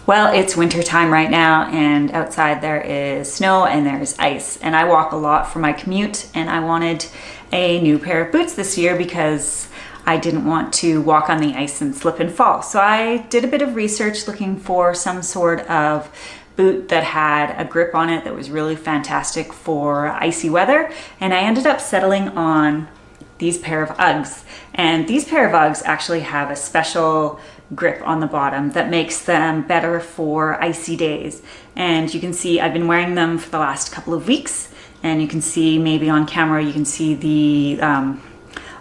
Well, it's winter time right now, and outside there is snow and there's ice, and I walk a lot for my commute, and I wanted a new pair of boots this year because I didn't want to walk on the ice and slip and fall. So I did a bit of research looking for some sort of boot that had a grip on it that was really fantastic for icy weather, and I ended up settling on these pair of Uggs. And these pair of Uggs actually have a special grip on the bottom that makes them better for icy days. And you can see I've been wearing them for the last couple of weeks, and you can see maybe on camera you can see the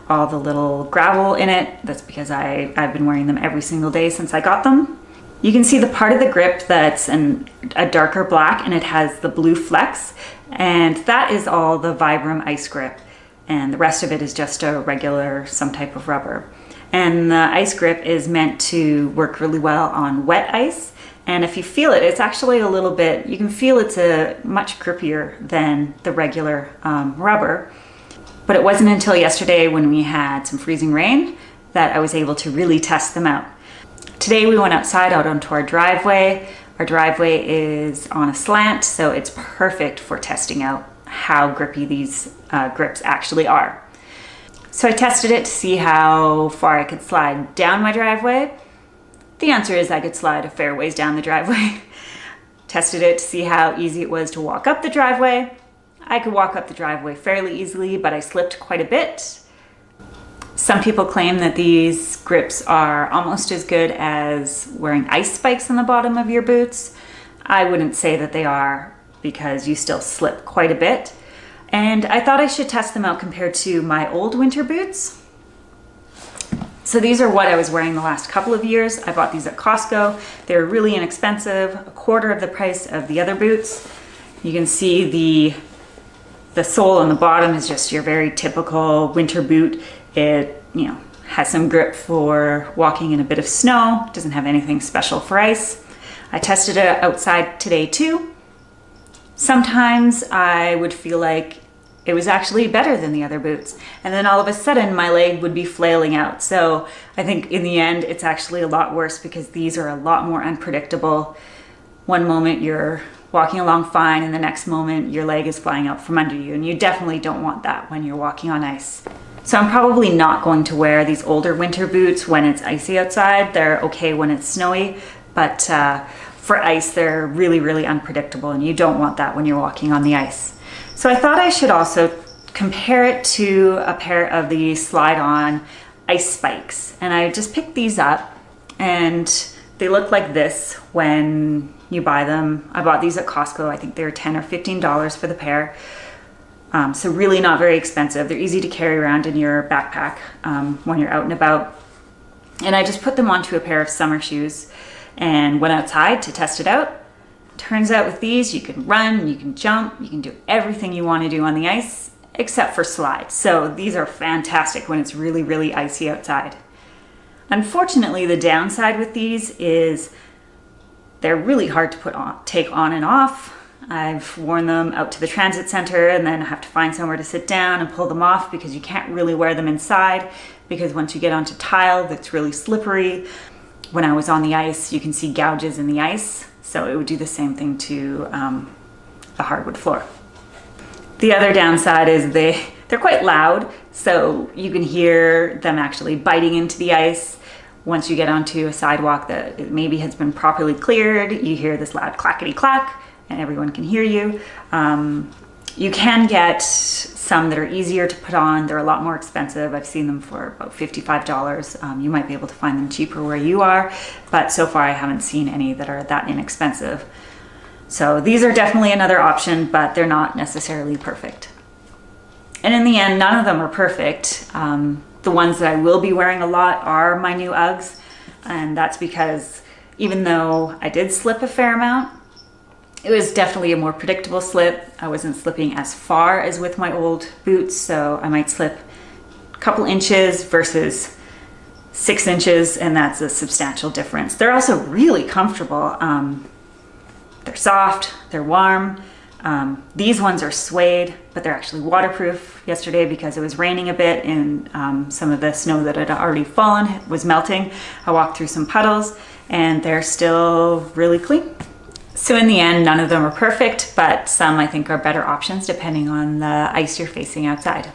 all the little gravel in it. That's because I've been wearing them every single day since I got them. You can see the part of the grip that's a darker black, and it has the blue flecks, and that is all the Vibram ice grip, and the rest of it is just a regular some type of rubber. And the ice grip is meant to work really well on wet ice, and if you feel it, it's actually a little bit, you can feel it's a much grippier than the regular rubber. But it wasn't until yesterday when we had some freezing rain that I was able to really test them out. Today we went outside out onto our driveway. Our driveway is on a slant, so it's perfect for testing out how grippy these grips actually are. So I tested it to see how far I could slide down my driveway. The answer is I could slide a fair ways down the driveway. Tested it to see how easy it was to walk up the driveway. I could walk up the driveway fairly easily, but I slipped quite a bit. Some people claim that these grips are almost as good as wearing ice spikes on the bottom of your boots. I wouldn't say that they are, because you still slip quite a bit. And I thought I should test them out compared to my old winter boots. So these are what I was wearing the last couple of years. I bought these at Costco. They're really inexpensive, a quarter of the price of the other boots. You can see the sole on the bottom is just your very typical winter boot. It, has some grip for walking in a bit of snow. It doesn't have anything special for ice. I tested it outside today too. Sometimes I would feel like it was actually better than the other boots, and then all of a sudden my leg would be flailing out. So I think in the end it's actually a lot worse because these are a lot more unpredictable. One moment you're walking along fine, and the next moment your leg is flying out from under you, and you definitely don't want that when you're walking on ice. So I'm probably not going to wear these older winter boots when it's icy outside. They're okay when it's snowy, but for ice they're really, really unpredictable, and you don't want that when you're walking on the ice. So I thought I should also compare it to a pair of the slide-on ice spikes, and I just picked these up, and they look like this when you buy them. I bought these at Costco. I think they were $10 or $15 for the pair. So really not very expensive. They're easy to carry around in your backpack when you're out and about. And I just put them onto a pair of summer shoes and went outside to test it out. Turns out with these, you can run, you can jump, you can do everything you want to do on the ice except for slide. So these are fantastic when it's really, really icy outside. Unfortunately, the downside with these is they're really hard to take on and off. I've worn them out to the transit center and then have to find somewhere to sit down and pull them off because you can't really wear them inside, because once you get onto tile, that's really slippery. When I was on the ice, you can see gouges in the ice, so it would do the same thing to the hardwood floor. The other downside is they're quite loud, so you can hear them actually biting into the ice. Once you get onto a sidewalk that maybe has been properly cleared, you hear this loud clackety clack, and everyone can hear you. You can get some that are easier to put on. They're a lot more expensive. I've seen them for about $55. You might be able to find them cheaper where you are, but so far I haven't seen any that are that inexpensive. So these are definitely another option, but they're not necessarily perfect. And in the end, none of them are perfect. The ones that I will be wearing a lot are my new Uggs, and that's because even though I did slip a fair amount, it was definitely a more predictable slip. I wasn't slipping as far as with my old boots, so I might slip a couple inches versus 6 inches, and that's a substantial difference. They're also really comfortable. They're soft, they're warm. These ones are suede, but they're actually waterproof. Yesterday, because it was raining a bit and some of the snow that had already fallen was melting, I walked through some puddles, and they're still really clean. So in the end, none of them are perfect, but some I think are better options depending on the ice you're facing outside.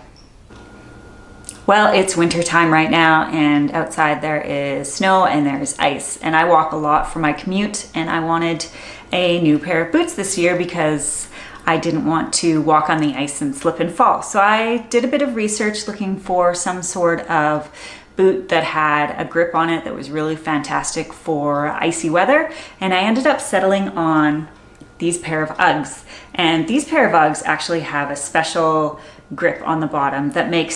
Well, it's winter time right now, and outside there is snow and there's ice, and I walk a lot for my commute, and I wanted a new pair of boots this year because I didn't want to walk on the ice and slip and fall. So I did a bit of research looking for some sort of boot that had a grip on it that was really fantastic for icy weather, and I ended up settling on these pair of Uggs. And these pair of Uggs actually have a special grip on the bottom that makes